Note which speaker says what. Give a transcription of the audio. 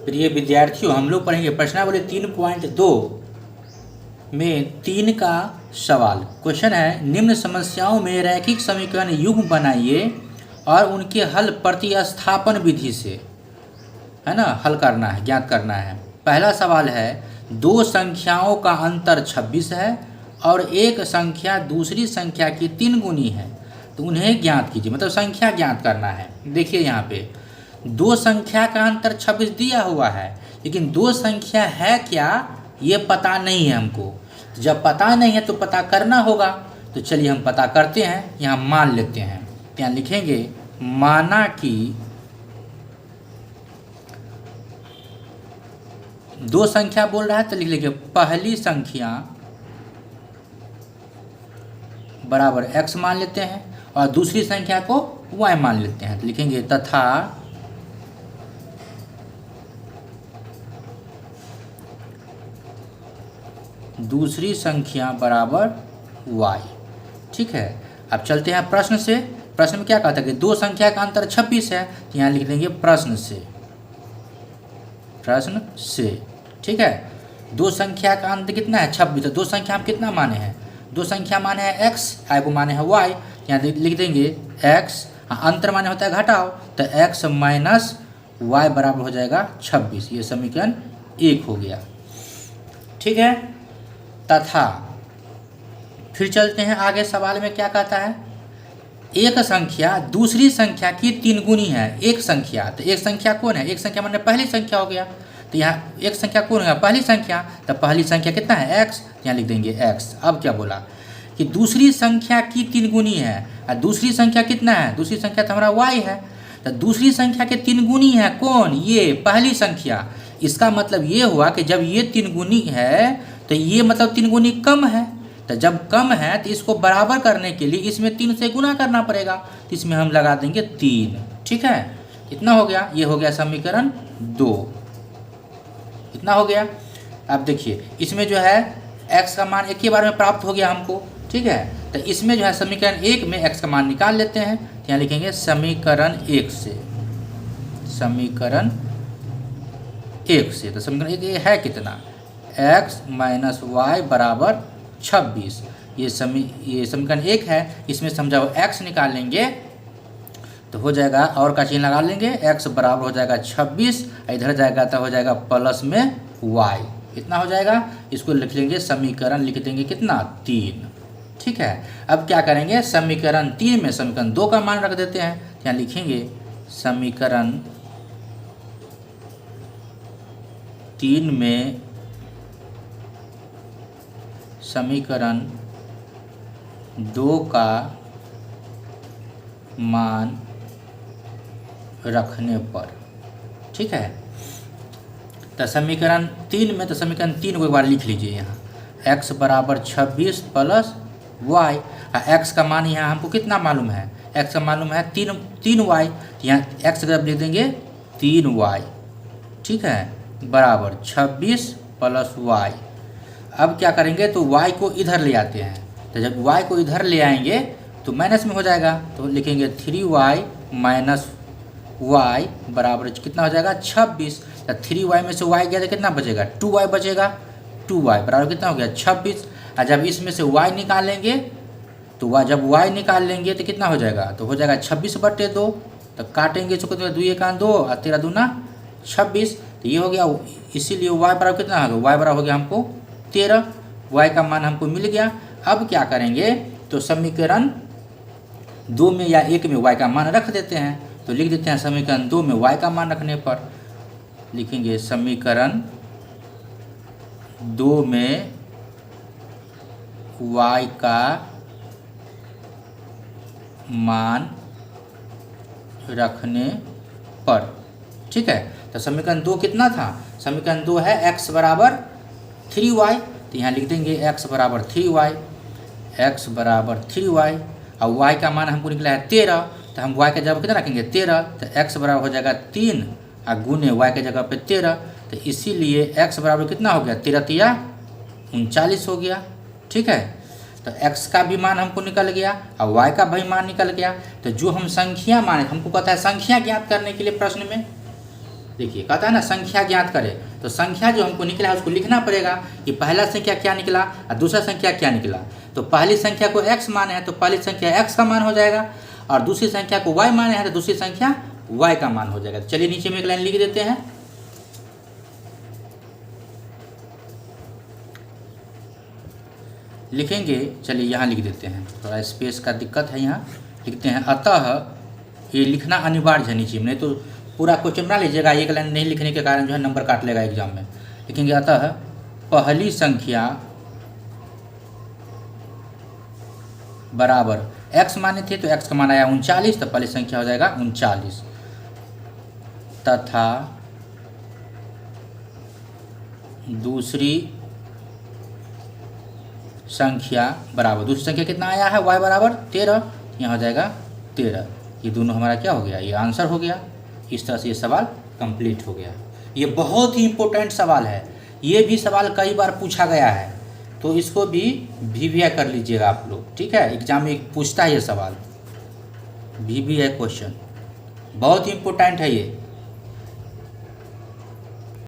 Speaker 1: प्रिय विद्यार्थियों, हम लोग पढ़ेंगे प्रश्नावली 3.2 में 3 का सवाल। क्वेश्चन है, निम्न समस्याओं में रैखिक समीकरण युग्म बनाइए और उनके हल प्रतिस्थापन विधि से, है ना, हल करना है, ज्ञात करना है। पहला सवाल है, दो संख्याओं का अंतर 26 है और एक संख्या दूसरी संख्या की 3 गुनी है, तो उन्हें ज्ञात कीजिए। मतलब संख्या ज्ञात करना है। देखिए यहाँ पे दो संख्या का अंतर 26 दिया हुआ है, लेकिन दो संख्या है क्या ये पता नहीं है हमको। जब पता नहीं है तो पता करना होगा। तो चलिए हम पता करते हैं। यहाँ मान लेते हैं, यहाँ लिखेंगे माना कि दो संख्या बोल रहा है तो लिख लेंगे पहली संख्या बराबर x मान लेते हैं और दूसरी संख्या को y मान लेते हैं। तो लिखेंगे तथा दूसरी संख्या बराबर y। ठीक है, अब चलते हैं प्रश्न से। प्रश्न में क्या कहता है कि दो संख्या का अंतर 26 है, तो यहाँ लिख देंगे प्रश्न से। प्रश्न से, ठीक है। दो संख्या का अंतर कितना है? 26। तो दो संख्या हम कितना माने हैं? दो संख्या माने हैं x, आई को माने हैं y। यहाँ लिख देंगे x, अंतर माने होता है घटाओ, तो x माइनस y बराबर हो जाएगा 26। ये समीकरण 1 हो गया। ठीक है, तथा फिर चलते हैं आगे। सवाल में क्या कहता है, एक संख्या दूसरी संख्या की 3 गुनी है। एक संख्या, तो एक संख्या कौन है? एक संख्या माने पहली संख्या हो गया। तो यहाँ एक संख्या कौन है? पहली संख्या। तो पहली संख्या कितना है? x। यहाँ लिख देंगे x। अब क्या बोला कि दूसरी संख्या की 3 गुनी है, और दूसरी संख्या कितना है? दूसरी संख्या तो हमारा y है। तो दूसरी संख्या के 3 गुनी है कौन? ये पहली संख्या। इसका मतलब ये हुआ कि जब ये 3 गुनी है तो ये मतलब 3 गुनी कम है। तो जब कम है तो इसको बराबर करने के लिए इसमें 3 से गुना करना पड़ेगा। तो इसमें हम लगा देंगे 3। ठीक है, इतना हो गया। ये हो गया समीकरण 2। इतना हो गया। अब देखिए इसमें जो है x का मान एक ही बार में प्राप्त हो गया हमको। ठीक है, तो इसमें जो है समीकरण 1 में x का मान निकाल लेते हैं। तो यहाँ लिखेंगे समीकरण 1 से। समीकरण 1 से, तो समीकरण 1 है कितना? x माइनस वाई बराबर 26। ये समीकरण 1 है। इसमें समझाओ x निकाल लेंगे तो हो जाएगा, और का चिन्ह लगा लेंगे, x बराबर हो जाएगा 26, इधर जाएगा तो हो जाएगा प्लस में y। इतना हो जाएगा। इसको लिख लेंगे समीकरण, लिख देंगे कितना? 3। ठीक है, अब क्या करेंगे, समीकरण 3 में समीकरण 2 का मान रख देते हैं। यहाँ लिखेंगे समीकरण 3 में समीकरण 2 का मान रखने पर। ठीक है, तो समीकरण 3 में, तो समीकरण 3 को एक बार लिख लीजिए। यहाँ x बराबर 26 प्लस y। x का मान यहाँ हमको कितना मालूम है? x का मालूम है 3y। यहाँ x जब लिख देंगे 3y। ठीक है, बराबर 26 प्लस y। अब क्या करेंगे, तो y को इधर ले आते हैं। तो जब y को इधर ले आएंगे तो माइनस में हो जाएगा। तो लिखेंगे 3y माइनस y बराबर कितना हो जाएगा? 26। तो 3y में से y गया तो कितना बचेगा? 2y बचेगा। 2y बराबर कितना हो गया? 26। और जब इसमें से y निकालेंगे तो जब y निकाल लेंगे तो कितना हो जाएगा? तो हो जाएगा 26/2। तो काटेंगे इसको, 2 1 2 और 13 दूना 26। तो ये हो गया। इसीलिए y बराबर कितना हो गया? y बराबर हो गया हमको 13। y का मान हमको मिल गया। अब क्या करेंगे, तो समीकरण 2 में या 1 में y का मान रख देते हैं। तो लिख देते हैं समीकरण 2 में y का मान रखने पर लिखेंगे समीकरण 2 में y का मान रखने पर। ठीक है, तो समीकरण 2 कितना था? समीकरण 2 है x बराबर 3y। तो यहाँ लिख देंगे x बराबर 3y। x बराबर 3y और y का मान हमको निकला है 13। तो हम y के जगह कितना रखेंगे? 13। तो x बराबर हो जाएगा 3 और गुने y के जगह पे 13। तो इसीलिए x बराबर कितना हो गया? 13 39 हो गया। ठीक है, तो x का भी मान हमको निकल गया और y का भी मान निकल गया। तो जो हम संख्या माने, हमको पता है संख्या ज्ञात करने के लिए प्रश्न में देखिए कहता है ना संख्या ज्ञात करें, तो संख्या जो हमको निकला है उसको लिखना पड़ेगा कि पहला संख्या क्या निकला और दूसरा संख्या क्या निकला। तो पहली संख्या को x मान है तो पहली संख्या x का मान हो जाएगा, और दूसरी संख्या को y मान है तो दूसरी संख्या y का मान हो जाएगा। तो चलिए नीचे में एक लाइन लिख देते हैं। लिखेंगे, चलिए यहाँ लिख देते हैं, थोड़ा स्पेस का दिक्कत है, यहाँ लिखते हैं अतः, ये लिखना अनिवार्य है नीचे में, नहीं तो पूरा क्वेश्चन बना लीजिएगा, एक लाइन नहीं लिखने के कारण जो है नंबर काट लेगा एग्जाम में। लिखेंगे अतः पहली संख्या बराबर x माने थे तो x का मान आया 39, तो पहली संख्या हो जाएगा 39, तथा दूसरी संख्या बराबर, दूसरी संख्या कितना आया है y बराबर 13, यहाँ हो जाएगा 13। ये दोनों हमारा क्या हो गया, ये आंसर हो गया। इस तरह से ये सवाल कंप्लीट हो गया। ये बहुत ही इम्पोर्टेंट सवाल है, ये भी सवाल कई बार पूछा गया है, तो इसको भी वीवीआई कर लीजिएगा आप लोग, ठीक है। एग्जाम में पूछता है ये सवाल, वीवीआई क्वेश्चन बहुत ही इम्पोर्टेंट है ये।